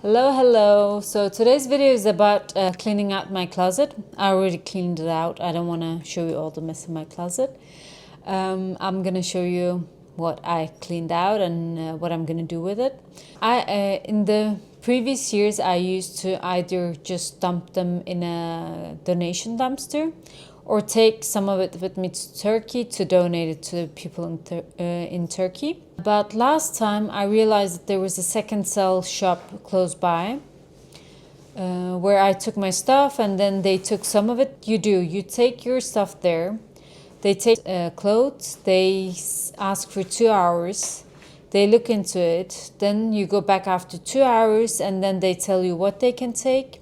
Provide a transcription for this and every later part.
Hello. So today's video is about cleaning out my closet. I already cleaned it out. I don't want to show you all the mess in my closet. I'm going to show you what I cleaned out and what I'm going to do with it. In the previous years, I used to either just dump them in a donation dumpster or take some of it with me to Turkey to donate it to people in Turkey. But last time I realized that there was a second cell shop close by where I took my stuff, and then they took some of it. You take your stuff there. They take clothes, they ask for 2 hours, they look into it, then you go back after 2 hours and then they tell you what they can take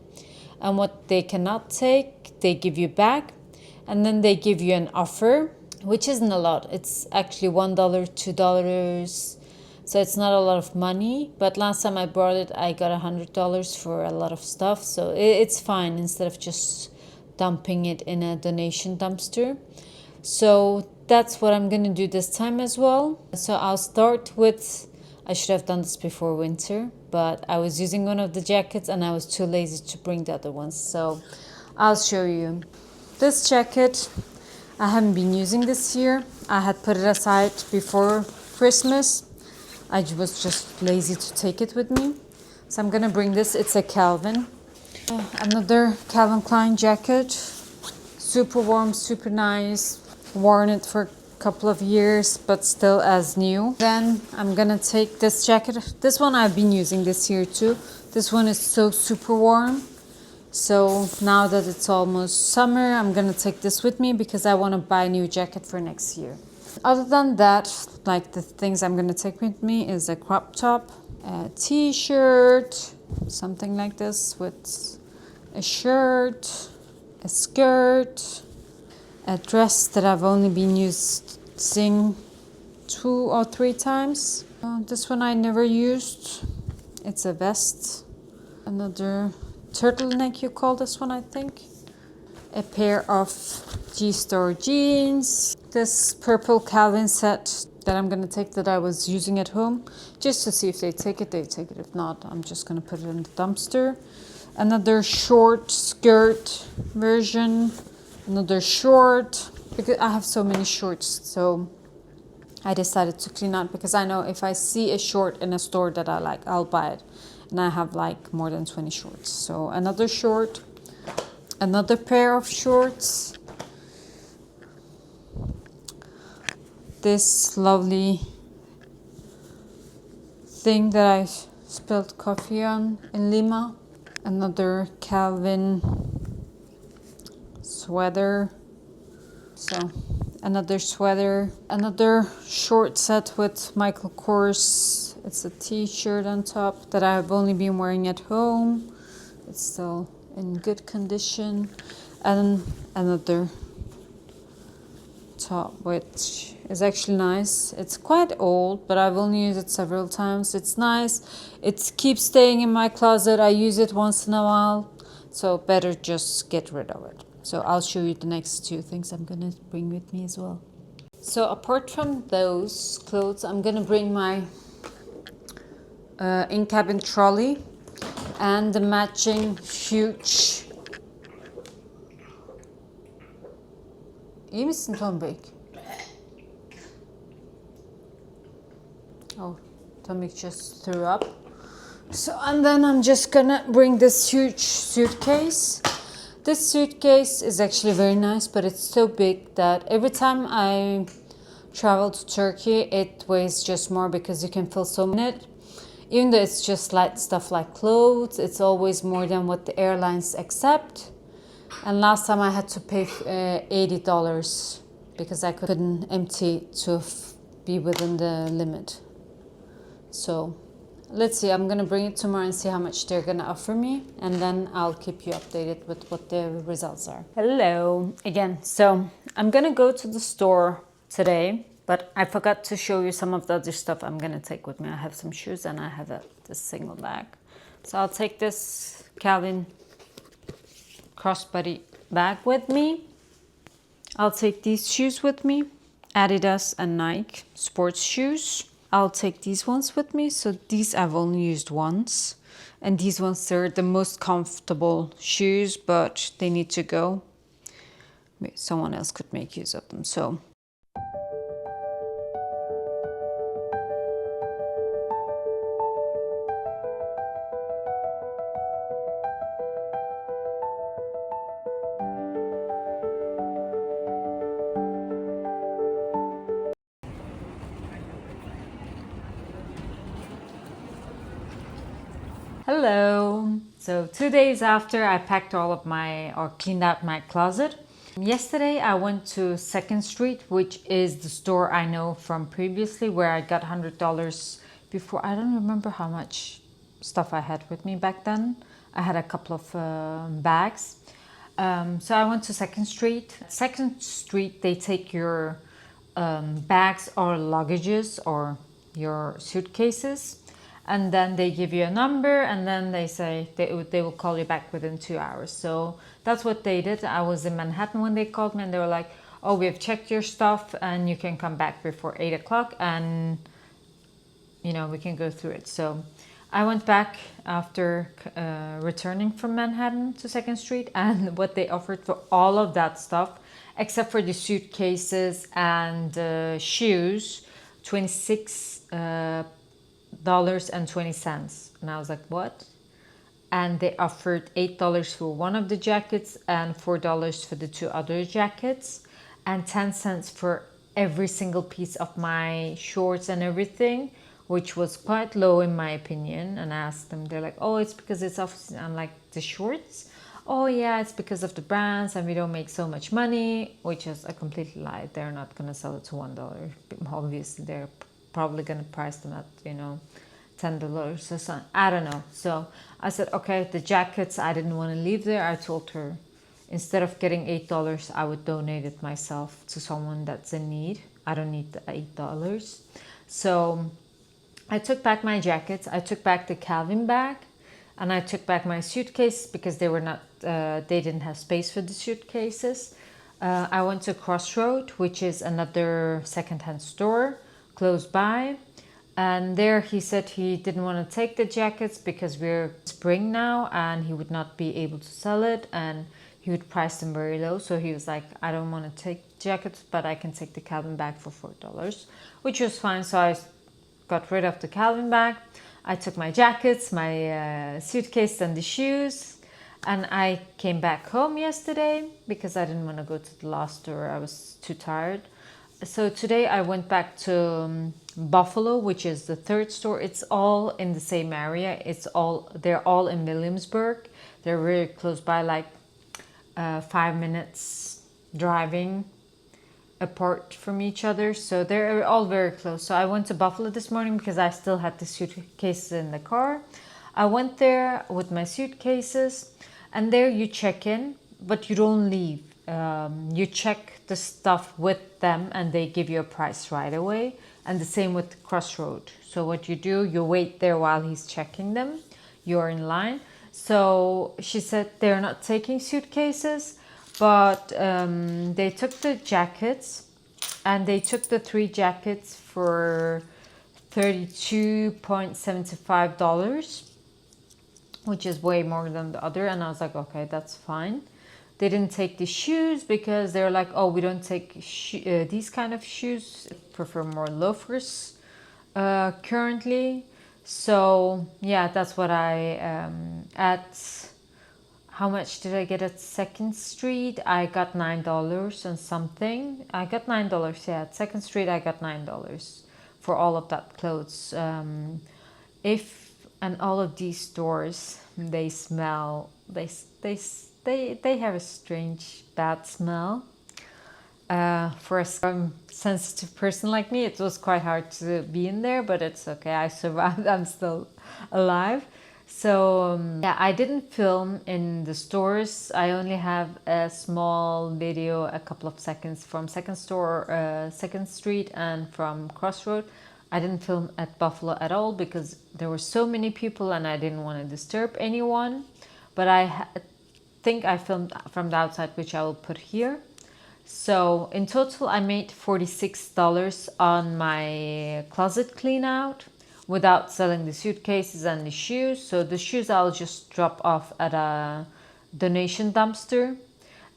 and what they cannot take. They give you back. And then they give you an offer, which isn't a lot. It's actually $1, $2. So it's not a lot of money. But last time I brought it, I got $100 for a lot of stuff. So it's fine instead of just dumping it in a donation dumpster. So that's what I'm going to do this time as well. So I'll start with, I should have done this before winter, but I was using one of the jackets and I was too lazy to bring the other ones. So I'll show you. This jacket, I haven't been using this year. I had put it aside before Christmas. I was just lazy to take it with me. So I'm gonna bring this, it's a Calvin. Another Calvin Klein jacket. Super warm, super nice. Worn it for a couple of years, but still as new. Then I'm gonna take this jacket. This one I've been using this year too. This one is so super warm. So now that it's almost summer, I'm gonna take this with me because I want to buy a new jacket for next year. Other than that, like the things I'm gonna take with me is a crop top, a t-shirt, something like this with a shirt, a skirt, a dress that I've only been using 2 or 3 times. This one I never used. It's a vest. Another turtleneck, you call this one, I think. A pair of G-Store jeans. This purple Calvin set that I'm gonna take that I was using at home, just to see if they take it. They take it. If not, I'm just gonna put it in the dumpster. Another short skirt version. Another short, because I have so many shorts, so I decided to clean out because I know if I see a short in a store that I like, I'll buy it. And I have like more than 20 shorts. So another short, another pair of shorts. This lovely thing that I spilled coffee on in Lima. Another Calvin sweater. So another sweater. Another short set with Michael Kors. It's a t-shirt on top that I've only been wearing at home. It's still in good condition. And another top, which is actually nice. It's quite old, but I've only used it several times. It's nice. It keeps staying in my closet. I use it once in a while. So better just get rid of it. So I'll show you the next 2 things I'm gonna bring with me as well. So apart from those clothes, I'm gonna bring my in-cabin trolley and the matching huge... İyi misin Tombik? Oh, Tombik just threw up. So, and then I'm just gonna bring this huge suitcase. This suitcase is actually very nice, but it's so big that every time I travel to Turkey, it weighs just more because you can fill so much in it. Even though it's just light stuff like clothes, it's always more than what the airlines accept. And last time I had to pay $80 because I couldn't empty to be within the limit. So let's see, I'm gonna bring it tomorrow and see how much they're gonna offer me, and then I'll keep you updated with what the results are. Hello again. So I'm gonna go to the store today, but I forgot to show you some of the other stuff I'm gonna take with me. I have some shoes and I have this single bag. So I'll take this Calvin crossbody bag with me. I'll take these shoes with me, Adidas and Nike sports shoes. I'll take these ones with me. So these I've only used once. And these ones are the most comfortable shoes, but they need to go. Someone else could make use of them. So hello. So 2 days after I packed all of my, or cleaned out my closet. Yesterday I went to 2nd Street, which is the store I know from previously where I got $100 before. I don't remember how much stuff I had with me back then. I had a couple of bags. So I went to 2nd Street. 2nd Street, they take your bags or luggages or your suitcases, and then they give you a number, and then they say they will call you back within 2 hours. So that's what they did. I was in Manhattan when they called me, and they were like, oh, we have checked your stuff and you can come back before 8 o'clock and we can go through it. So I went back after returning from Manhattan to 2nd Street, and what they offered for all of that stuff, except for the suitcases and shoes, $26.20. And I was like, what? And they offered $8 for one of the jackets and $4 for the 2 other jackets, and 10 cents for every single piece of my shorts and everything, which was quite low in my opinion. And I asked them, they're like, oh, it's because it's off. I'm like, the shorts? Oh yeah, it's because of the brands and we don't make so much money, which is a complete lie. They're not going to sell it to $1. Obviously, they're probably going to price them at, $10 or something. I don't know. So I said, okay, the jackets, I didn't want to leave there. I told her, instead of getting $8, I would donate it myself to someone that's in need. I don't need the $8. So I took back my jackets, I took back the Calvin bag, and I took back my suitcase because they were not, they didn't have space for the suitcases. I went to Crossroad, which is another secondhand store close by. And there he said he didn't want to take the jackets because we're spring now and he would not be able to sell it and he would price them very low. So he was like, I don't want to take jackets, but I can take the Calvin bag for $4, which was fine. So I got rid of the Calvin bag. I took my jackets, my suitcase and the shoes, and I came back home yesterday because I didn't want to go to the last store. I was too tired. So today I went back to Buffalo, which is the 3rd store. It's all in the same area. They're all in Williamsburg. They're very close by, like 5 minutes driving apart from each other, so they're all very close. So I went to Buffalo this morning because I still had the suitcases in the car. I went there with my suitcases, and there you check in, but you don't leave. You check the stuff with them and they give you a price right away, and the same with Crossroad. So what you do, you wait there while he's checking them. You're in line. So she said they're not taking suitcases, but they took the jackets, and they took the 3 jackets for $32.75, which is way more than the other. And I was like, okay, that's fine. They didn't take the shoes because they're like, oh, we don't take these kind of shoes. I prefer more loafers currently. So yeah, that's what I at. How much did I get at 2nd Street? I got $9 and something. I got $9, yeah. At 2nd Street, I got $9 for all of that clothes. And all of these stores, they smell, they have a strange, bad smell. For a sensitive person like me, it was quite hard to be in there, but it's okay. I survived. I'm still alive. So yeah, I didn't film in the stores. I only have a small video, a couple of seconds from 2nd Street and from Crossroad. I didn't film at Buffalo at all because there were so many people and I didn't want to disturb anyone. But I think I filmed from the outside, which I will put here. So in total, I made $46 on my closet clean out, without selling the suitcases and the shoes. So the shoes I'll just drop off at a donation dumpster,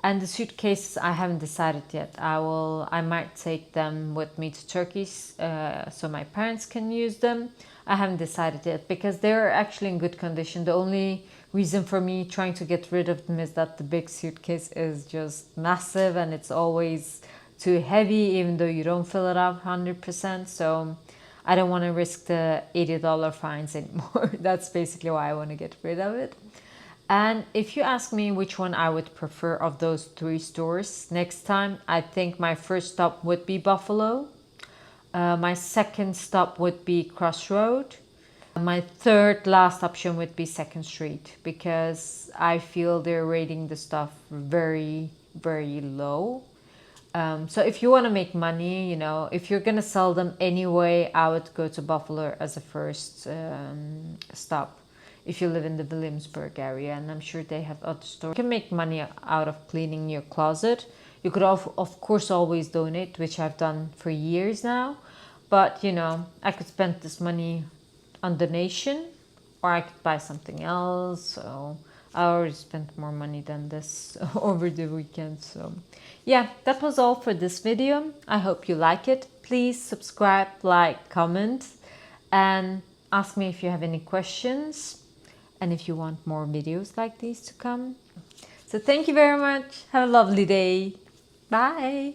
and the suitcases I haven't decided yet. I might take them with me to Turkey so my parents can use them. I haven't decided yet because they're actually in good condition. The only reason for me trying to get rid of them is that the big suitcase is just massive and it's always too heavy, even though you don't fill it up 100%. So I don't want to risk the $80 fines anymore. That's basically why I want to get rid of it. And if you ask me which one I would prefer of those 3 stores next time, I think my first stop would be Buffalo. My second stop would be Crossroad. My third last option would be Second Street, because I feel they're rating the stuff very, very low. So if you want to make money, you know, if you're going to sell them anyway, I would go to Buffalo as a first stop. If you live in the Williamsburg area, and I'm sure they have other stores. You can make money out of cleaning your closet. You could of course always donate, which I've done for years now. But, you know, I could spend this money on donation, or I could buy something else. So I already spent more money than this over the weekend. So yeah, that was all for this video. I hope you like it. Please subscribe, like, comment, and ask me if you have any questions and if you want more videos like these to come. So thank you very much. Have a lovely day. Bye.